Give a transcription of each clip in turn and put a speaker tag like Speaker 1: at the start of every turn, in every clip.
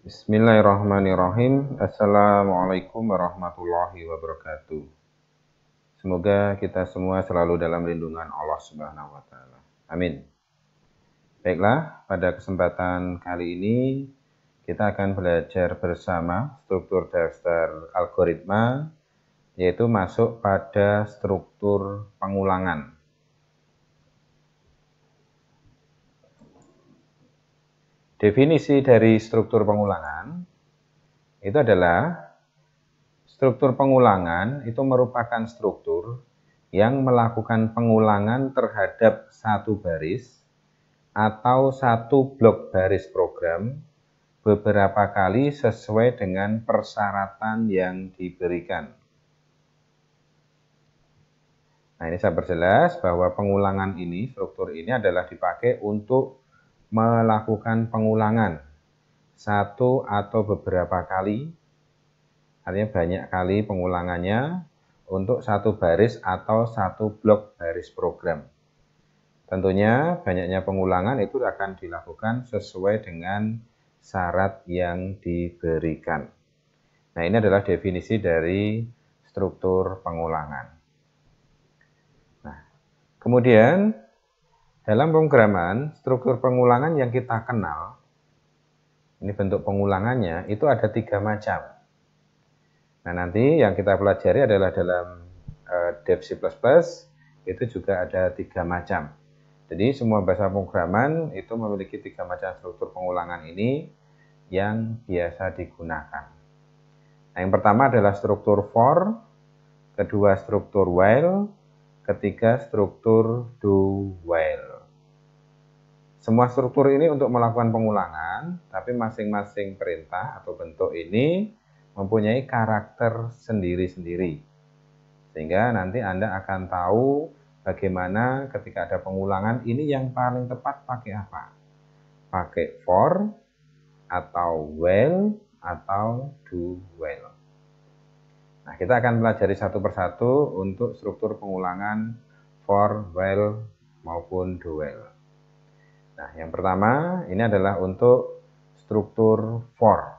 Speaker 1: Bismillahirrahmanirrahim. Assalamualaikum warahmatullahi wabarakatuh. Semoga kita semua selalu dalam lindungan Allah Subhanahu wa Ta'ala. Amin. Baiklah, pada kesempatan kali ini kita akan belajar bersama struktur dasar algoritma, yaitu masuk pada struktur pengulangan. Definisi dari struktur pengulangan itu adalah struktur pengulangan itu merupakan struktur yang melakukan pengulangan terhadap satu baris atau satu blok baris program beberapa kali sesuai dengan persyaratan yang diberikan. Nah, ini saya perjelas bahwa pengulangan ini, struktur ini adalah dipakai untuk melakukan pengulangan satu atau beberapa kali, artinya banyak kali pengulangannya untuk satu baris atau satu blok baris program. Tentunya banyaknya pengulangan itu akan dilakukan sesuai dengan syarat yang diberikan. Nah, ini adalah definisi dari struktur pengulangan. Nah, kemudian dalam pemrograman, struktur pengulangan yang kita kenal, ini bentuk pengulangannya, itu ada 3 macam. Nah, nanti yang kita pelajari adalah dalam Dev C++, itu juga ada 3 macam. Jadi, semua bahasa pemrograman itu memiliki 3 macam struktur pengulangan ini yang biasa digunakan. Nah, yang pertama adalah struktur for, kedua struktur while, ketiga struktur do while. Semua struktur ini untuk melakukan pengulangan, tapi masing-masing perintah atau bentuk ini mempunyai karakter sendiri-sendiri. Sehingga nanti Anda akan tahu bagaimana ketika ada pengulangan ini yang paling tepat pakai apa. Pakai for, atau while, atau do while. Nah, kita akan pelajari satu persatu untuk struktur pengulangan for, while, maupun do while. Nah, yang pertama ini adalah untuk struktur for.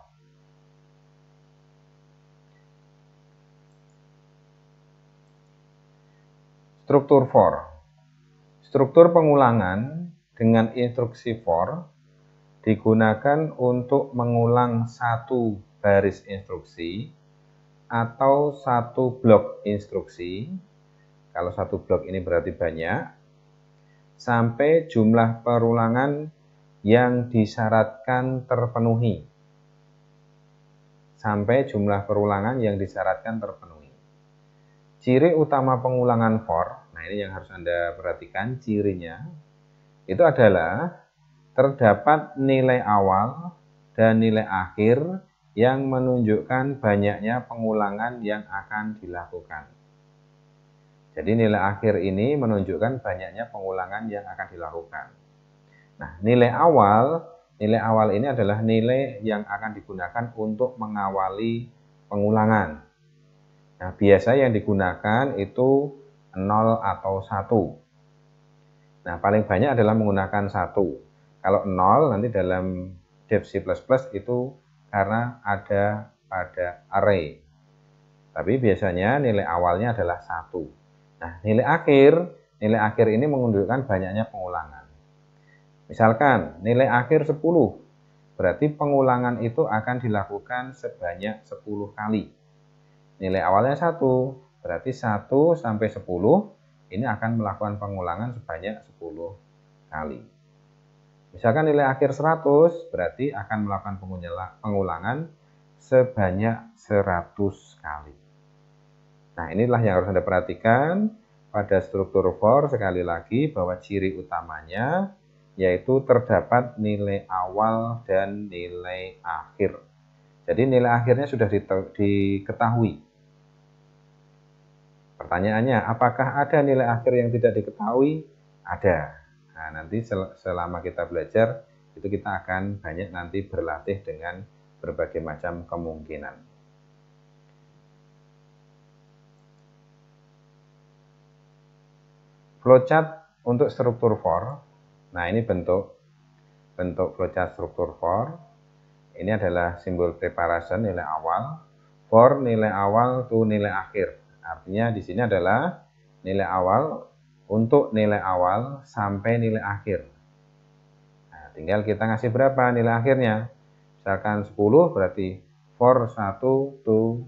Speaker 1: Struktur for. Struktur pengulangan dengan instruksi for digunakan untuk mengulang satu baris instruksi atau satu blok instruksi. Kalau satu blok ini berarti banyak, sampai jumlah perulangan yang disyaratkan terpenuhi. Sampai jumlah perulangan yang disyaratkan terpenuhi. Ciri utama pengulangan for, nah ini yang harus Anda perhatikan cirinya, itu adalah terdapat nilai awal dan nilai akhir yang menunjukkan banyaknya pengulangan yang akan dilakukan. Jadi nilai akhir ini menunjukkan banyaknya pengulangan yang akan dilakukan. Nah, nilai awal ini adalah nilai yang akan digunakan untuk mengawali pengulangan. Nah, biasa yang digunakan itu 0 atau 1. Nah, paling banyak adalah menggunakan 1. Kalau 0 nanti dalam Dev C++ itu karena ada pada array. Tapi biasanya nilai awalnya adalah 1. Nah, nilai akhir ini menunjukkan banyaknya pengulangan. Misalkan nilai akhir 10, berarti pengulangan itu akan dilakukan sebanyak 10 kali. Nilai awalnya 1, berarti 1 sampai 10 ini akan melakukan pengulangan sebanyak 10 kali. Misalkan nilai akhir 100, berarti akan melakukan pengulangan sebanyak 100 kali. Nah, inilah yang harus Anda perhatikan pada struktur for, sekali lagi bahwa ciri utamanya yaitu terdapat nilai awal dan nilai akhir. Jadi nilai akhirnya sudah diketahui. Pertanyaannya, apakah ada nilai akhir yang tidak diketahui? Ada. Nah, nanti selama kita belajar, itu kita akan banyak nanti berlatih dengan berbagai macam kemungkinan. Flowchart untuk struktur for. Nah, ini bentuk flowchart struktur for. Ini adalah simbol preparation, nilai awal. For nilai awal to nilai akhir. Artinya di sini adalah nilai awal untuk nilai awal sampai nilai akhir. Nah, tinggal kita ngasih berapa nilai akhirnya. Misalkan 10 berarti for 1 to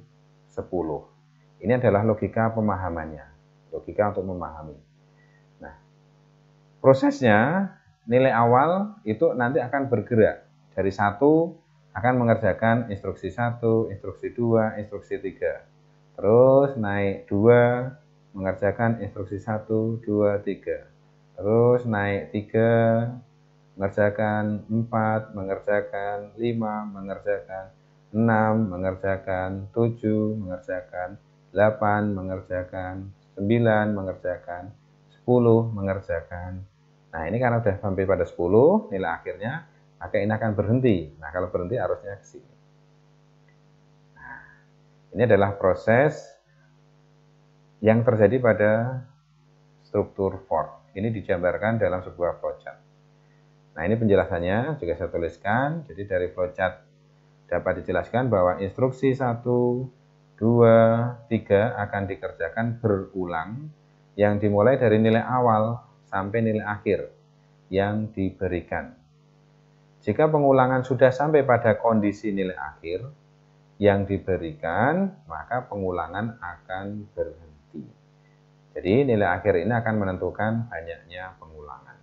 Speaker 1: 10. Ini adalah logika pemahamannya. Logika untuk memahami. Nah, prosesnya nilai awal itu nanti akan bergerak. Dari 1 akan mengerjakan instruksi 1, instruksi 2, instruksi 3. Terus naik 2, mengerjakan instruksi 1, 2, 3. Terus naik 3, mengerjakan 4, mengerjakan 5, mengerjakan 6, mengerjakan 7, mengerjakan 8, mengerjakan 9, mengerjakan 10, mengerjakan. Nah, ini karena sudah sampai pada 10, nilai akhirnya, maka ini akan berhenti. Nah, kalau berhenti arusnya ke sini. Nah, ini adalah proses yang terjadi pada struktur for. Ini digambarkan dalam sebuah flowchart. Nah, ini penjelasannya juga saya tuliskan. Jadi dari flowchart dapat dijelaskan bahwa instruksi 1, 2, 3 akan dikerjakan berulang yang dimulai dari nilai awal sampai nilai akhir yang diberikan. Jika pengulangan sudah sampai pada kondisi nilai akhir yang diberikan, maka pengulangan akan berhenti. Jadi nilai akhir ini akan menentukan banyaknya pengulangan.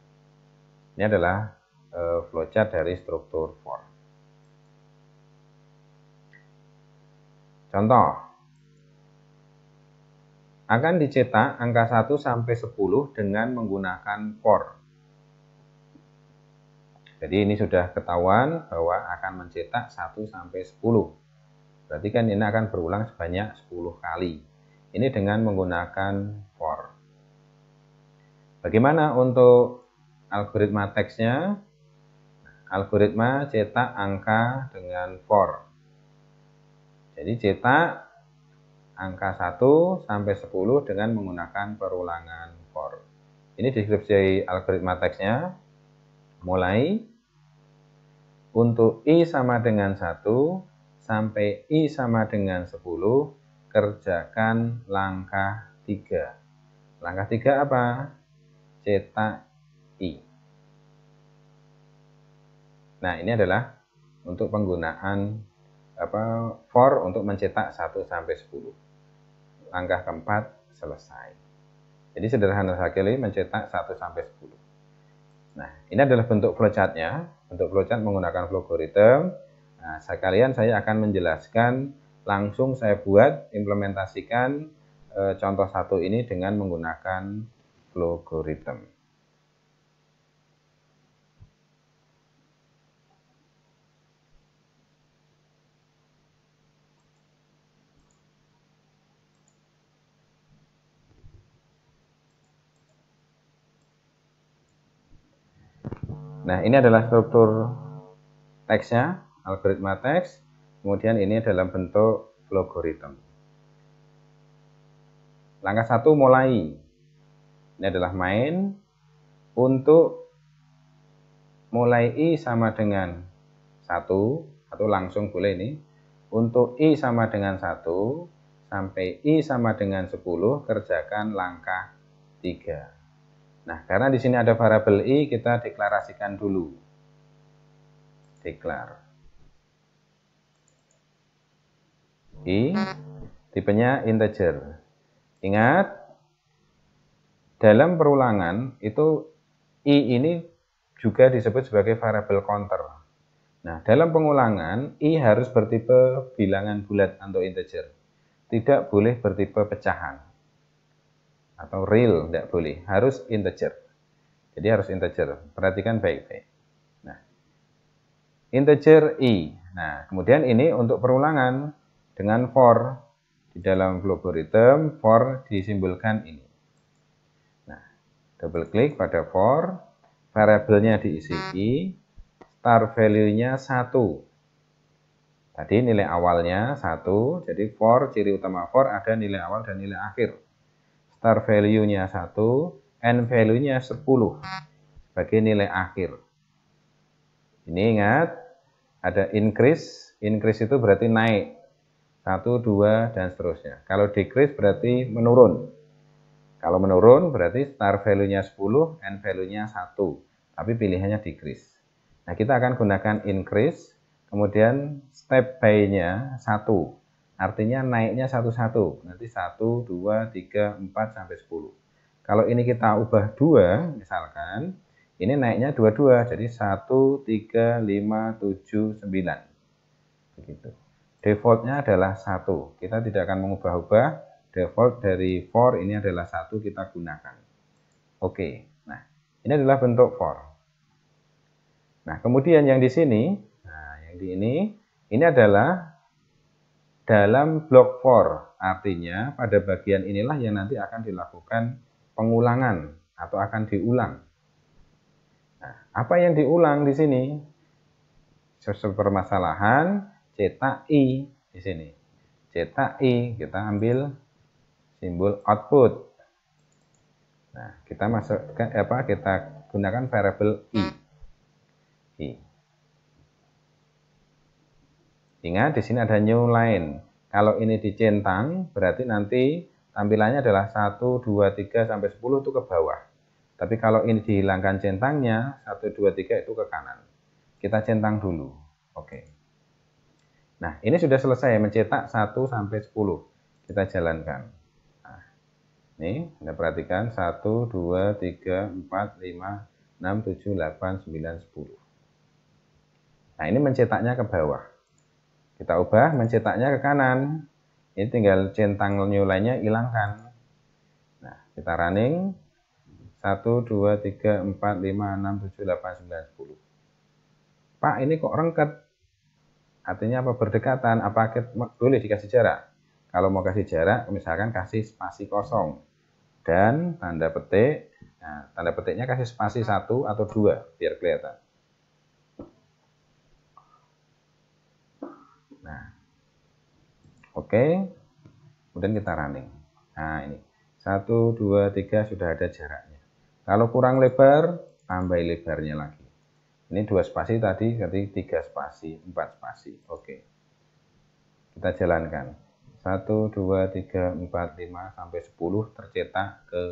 Speaker 1: Ini adalah flowchart dari struktur for. Contoh, akan dicetak angka 1 sampai 10 dengan menggunakan for. Jadi ini sudah ketahuan bahwa akan mencetak 1 sampai 10. Berarti kan ini akan berulang sebanyak 10 kali. Ini dengan menggunakan for. Bagaimana untuk algoritma teksnya? Algoritma cetak angka dengan for. Jadi cetak angka 1 sampai 10 dengan menggunakan perulangan for. Ini deskripsi algoritma teksnya. Mulai untuk I sama dengan 1 sampai I sama dengan 10, kerjakan langkah 3. Langkah 3 apa? Cetak I. Nah, ini adalah untuk penggunaan for untuk mencetak 1 sampai 10. Langkah keempat selesai. Jadi sederhana sekali mencetak 1 sampai 10. Nah, ini adalah bentuk flowchartnya. Bentuk flowchart menggunakan algoritma. Nah, sekalian saya akan menjelaskan, langsung saya buat, implementasikan contoh satu ini dengan menggunakan algoritma. Nah, ini adalah struktur teksnya, algoritma teks. Kemudian ini dalam bentuk algoritma. Langkah 1 mulai. Ini adalah main. Untuk mulai I sama dengan 1, atau langsung boleh ini. Untuk I sama dengan 1 sampai I sama dengan 10, kerjakan langkah 3. Nah, karena di sini ada variabel I, kita deklarasikan dulu. Deklar. I, tipenya integer. Ingat, dalam perulangan itu I ini juga disebut sebagai variabel counter. Nah, dalam pengulangan, I harus bertipe bilangan bulat atau integer. Tidak boleh bertipe pecahan. Atau real, tidak boleh. Harus integer. Jadi harus integer. Perhatikan baik-baik. Nah, integer I. Nah, kemudian ini untuk perulangan dengan for. Di dalam algoritma, for disimbolkan ini. Nah, double klik pada for. Variabelnya diisi I. Start value-nya 1. Tadi nilai awalnya 1. Jadi for, ciri utama for ada nilai awal dan nilai akhir. Start value-nya 1, end value-nya 10 sebagai nilai akhir. Ini ingat, Ada increase, increase itu berarti naik. 1, 2, dan seterusnya. Kalau decrease berarti menurun. Kalau menurun berarti start value-nya 10, end value-nya 1. Tapi pilihannya decrease. Nah, kita akan gunakan increase, kemudian step by-nya 1. Artinya naiknya satu-satu. Nanti 1, 2, 3, 4, sampai 10. Kalau ini kita ubah 2, misalkan, ini naiknya 22, jadi 1, 3, 5, 7, 9. Begitu. Defaultnya adalah 1. Kita tidak akan mengubah-ubah. Default dari for ini adalah 1, kita gunakan. Oke. Nah, ini adalah bentuk for. Nah, kemudian yang di sini, ini adalah dalam blok for. Artinya pada bagian inilah yang nanti akan dilakukan pengulangan atau akan diulang. Nah, apa yang diulang di sini? Sesuatu permasalahan, cetak I di sini. Cetak I, kita ambil simbol output. Nah, kita masukkan kita gunakan variabel I. Ingat di sini ada new line. Kalau ini dicentang, berarti nanti tampilannya adalah 1, 2, 3 sampai 10 itu ke bawah. Tapi kalau ini dihilangkan centangnya, 1, 2, 3 itu ke kanan. Kita centang dulu. Oke. Nah, ini sudah selesai mencetak 1 sampai 10. Kita jalankan. Nah, ini Anda perhatikan 1, 2, 3, 4, 5, 6, 7, 8, 9, 10. Nah, ini mencetaknya ke bawah. Kita ubah mencetaknya ke kanan. Ini tinggal centang new line-nya hilangkan. Nah, kita running. 1, 2, 3, 4, 5, 6, 7, 8, 9, 10. Pak, ini kok rengket? Artinya apa? Berdekatan. Apa boleh dikasih jarak? Kalau mau kasih jarak, misalkan kasih spasi kosong. Dan tanda petik. Nah, tanda petiknya kasih spasi 1 atau 2, biar kelihatan. Nah, oke. Kemudian kita running. Nah, ini 1, 2, 3 sudah ada jaraknya. Kalau kurang lebar, tambah lebarnya lagi. Ini 2 spasi tadi, berarti 3 spasi, 4 spasi. Oke. Kita jalankan. 1, 2, 3, 4, 5, sampai 10 tercetak ke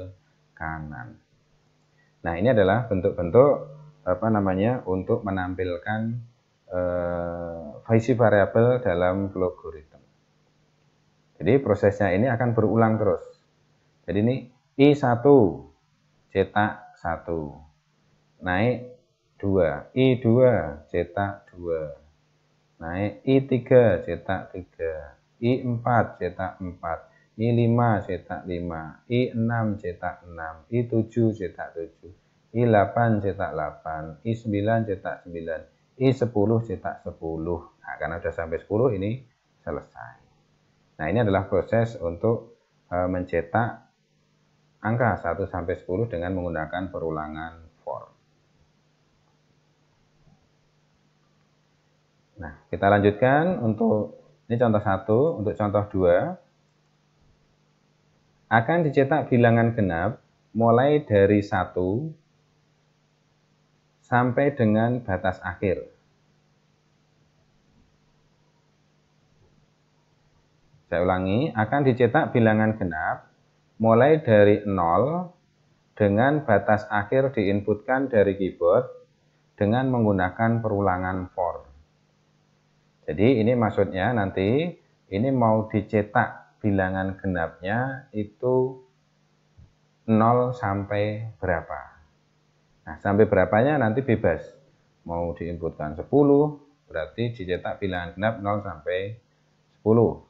Speaker 1: kanan. Nah, ini adalah bentuk-bentuk untuk menampilkan fungsi variabel dalam logaritma. Jadi prosesnya ini akan berulang terus. Jadi ini I1 cetak 1, naik 2, I2 cetak 2, naik I3 cetak 3, I4 cetak 4, I5 cetak 5, I6 cetak 6, I7 cetak 7, I8 cetak 8, I9 cetak 9, I10 cetak 10. Nah, karena sudah sampai 10 ini selesai. Nah, ini adalah proses untuk mencetak angka 1 sampai 10 dengan menggunakan perulangan for. Nah, kita lanjutkan untuk ini contoh 1, untuk contoh 2 akan dicetak bilangan genap mulai dari 1 sampai dengan batas akhir. Saya ulangi, akan dicetak bilangan genap mulai dari 0 dengan batas akhir diinputkan dari keyboard dengan menggunakan perulangan for. Jadi ini maksudnya nanti ini mau dicetak bilangan genapnya itu 0 sampai berapa. Nah, sampai berapanya nanti bebas. Mau diinputkan 10, berarti dicetak bilangan genap 0 sampai 10.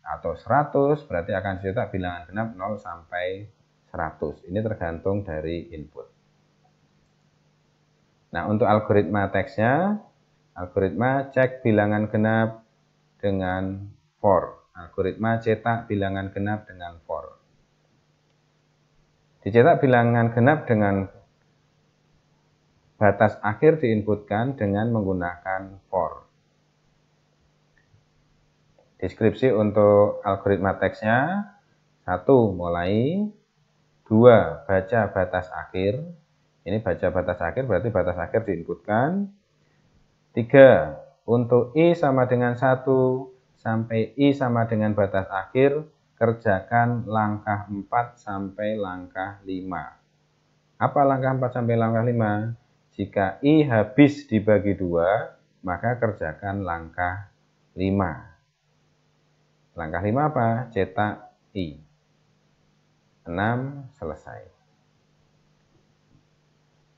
Speaker 1: Atau 100, berarti akan dicetak bilangan genap 0 sampai 100. Ini tergantung dari input. Nah, untuk algoritma teksnya, algoritma cek bilangan genap dengan for. Algoritma cetak bilangan genap dengan for. Dicetak bilangan genap dengan batas akhir diinputkan dengan menggunakan for. Deskripsi untuk algoritma teksnya, 1 mulai, 2 baca batas akhir. Ini baca batas akhir berarti batas akhir diinputkan. 3 untuk I sama dengan 1 sampai I sama dengan batas akhir, kerjakan langkah 4 sampai langkah 5. Apa langkah 4 sampai langkah 5? Jika I habis dibagi 2, maka kerjakan langkah 5. Langkah 5 apa? Cetak I. 6, selesai.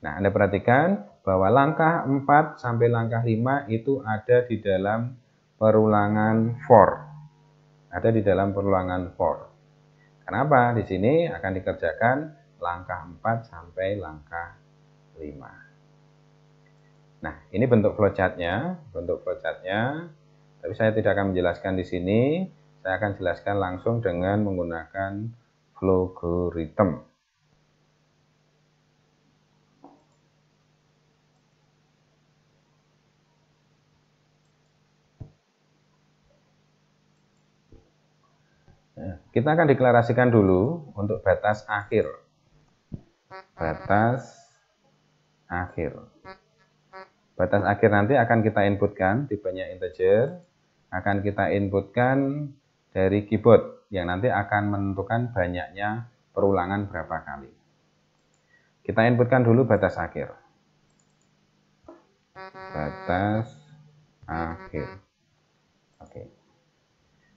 Speaker 1: Nah, Anda perhatikan bahwa langkah 4 sampai langkah 5 itu ada di dalam perulangan for. Ada di dalam perulangan for. Kenapa? Di sini akan dikerjakan langkah 4 sampai langkah 5. Nah, ini bentuk flowchartnya, tapi saya tidak akan menjelaskan di sini. Saya akan jelaskan langsung dengan menggunakan logarithm. Nah, kita akan deklarasikan dulu untuk batas akhir. Batas akhir. Batas akhir nanti akan kita inputkan, tipenya integer, akan kita inputkan dari keyboard yang nanti akan menentukan banyaknya perulangan berapa kali. Kita inputkan dulu batas akhir. Batas akhir. Oke.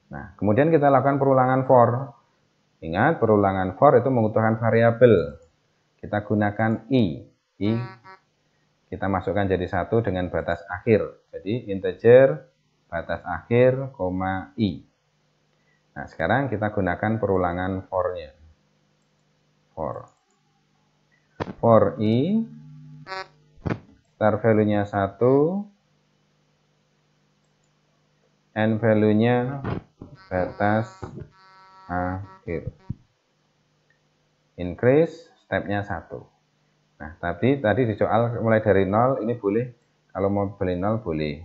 Speaker 1: Nah, kemudian kita lakukan perulangan for. Ingat, perulangan for itu membutuhkan variabel. Kita gunakan I. Kita masukkan jadi 1 dengan batas akhir. Jadi integer, batas akhir, I. Nah, sekarang kita gunakan perulangan for-nya. For I, start value-nya 1, end value-nya batas akhir. Increase, step-nya 1. Nah, tadi di soal mulai dari 0, ini boleh, kalau mau beli 0 boleh.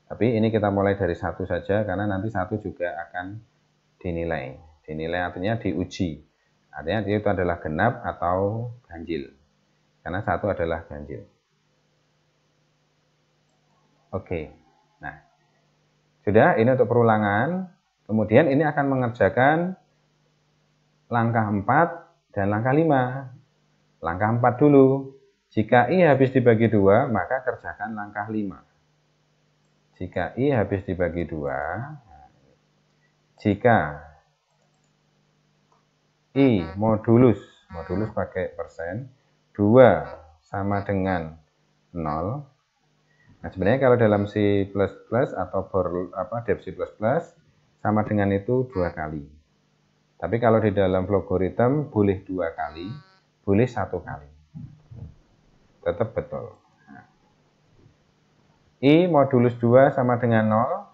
Speaker 1: Tapi ini kita mulai dari 1 saja, karena nanti 1 juga akan dinilai. Dinilai artinya diuji. Artinya itu adalah genap atau ganjil. Karena 1 adalah ganjil. Oke. Nah, sudah, ini untuk perulangan. Kemudian ini akan mengerjakan langkah 4 dan langkah 5. Langkah 4 dulu. Jika I habis dibagi 2, maka kerjakan langkah 5. Jika I habis dibagi 2, jika I modulus pakai persen, 2 sama dengan 0. Nah, sebenarnya kalau dalam C++ atau Dev C++ sama dengan itu 2 kali. Tapi kalau di dalam logarithm boleh 2 kali, boleh 1 kali. Tetap betul. I modulus 2 sama dengan 0,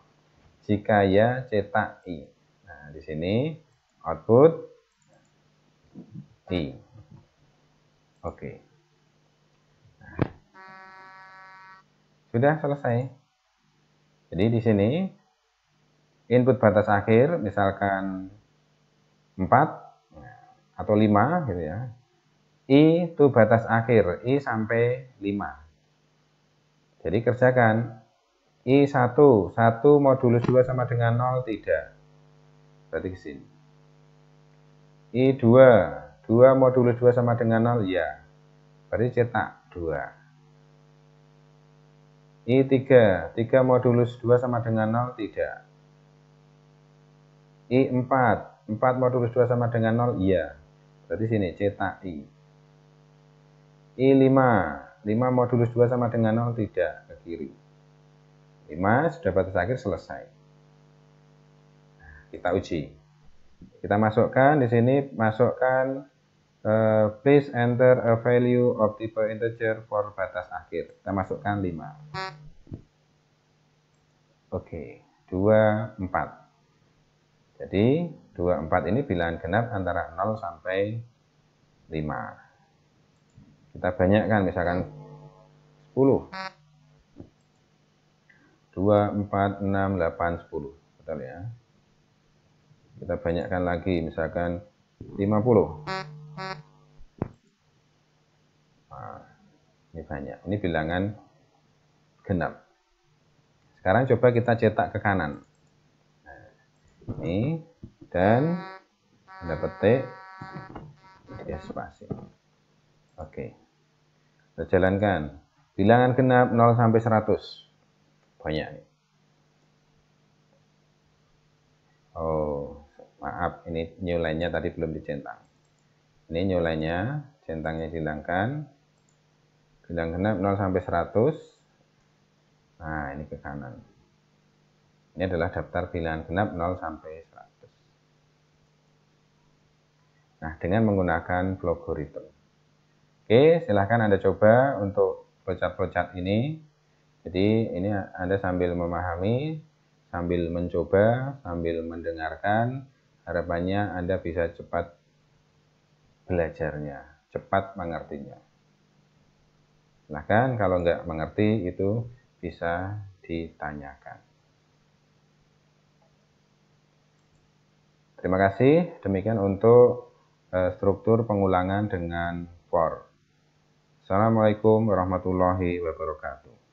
Speaker 1: jika ya cetak I. Nah, di sini output I. Oke. Nah, sudah selesai. Jadi di sini input batas akhir misalkan 4 atau 5 gitu ya. I itu batas akhir, I sampai 5. Jadi kerjakan I 1 modulus 2 sama dengan 0, tidak. Berarti ke sini. I 2 modulus 2 sama dengan 0, ya. Berarti cetak 2. I 3 modulus 2 sama dengan 0, tidak. I 4 modulus 2 sama dengan 0, iya. Berarti sini cetak I. I 5 modulus 2 sama dengan 0, tidak, ke kiri. 5 sudah batas akhir, selesai. Nah, kita uji. Kita masukkan di sini, please enter a value of type integer for batas akhir. Kita masukkan 5. Oke, 2, 4. Jadi 2, 4 ini bilangan genap antara 0 sampai 5. Kita banyakkan, misalkan 10. 2, 4, 6, 8, 10. Betul ya. Kita banyakkan lagi, misalkan 50. Nah, ini banyak. Ini bilangan genap. Sekarang coba kita cetak ke kanan. Nah, ini, dan Anda petik dia spasi. Oke. Kita jalankan. Bilangan genap 0 sampai 100. Banyak nih. Oh, maaf, ini new line-nya tadi belum dicentang. Ini new line-nya, centangnya dihilangkan. Bilangan genap 0 sampai 100. Nah, ini ke kanan. Ini adalah daftar bilangan genap 0 sampai 100. Nah, dengan menggunakan logaritma. Oke, silahkan Anda coba untuk flowchart ini. Jadi ini Anda sambil memahami, sambil mencoba, sambil mendengarkan. Harapannya Anda bisa cepat belajarnya, cepat mengertinya. Silahkan kalau nggak mengerti itu bisa ditanyakan. Terima kasih. Demikian untuk struktur pengulangan dengan for. Assalamualaikum warahmatullahi wabarakatuh.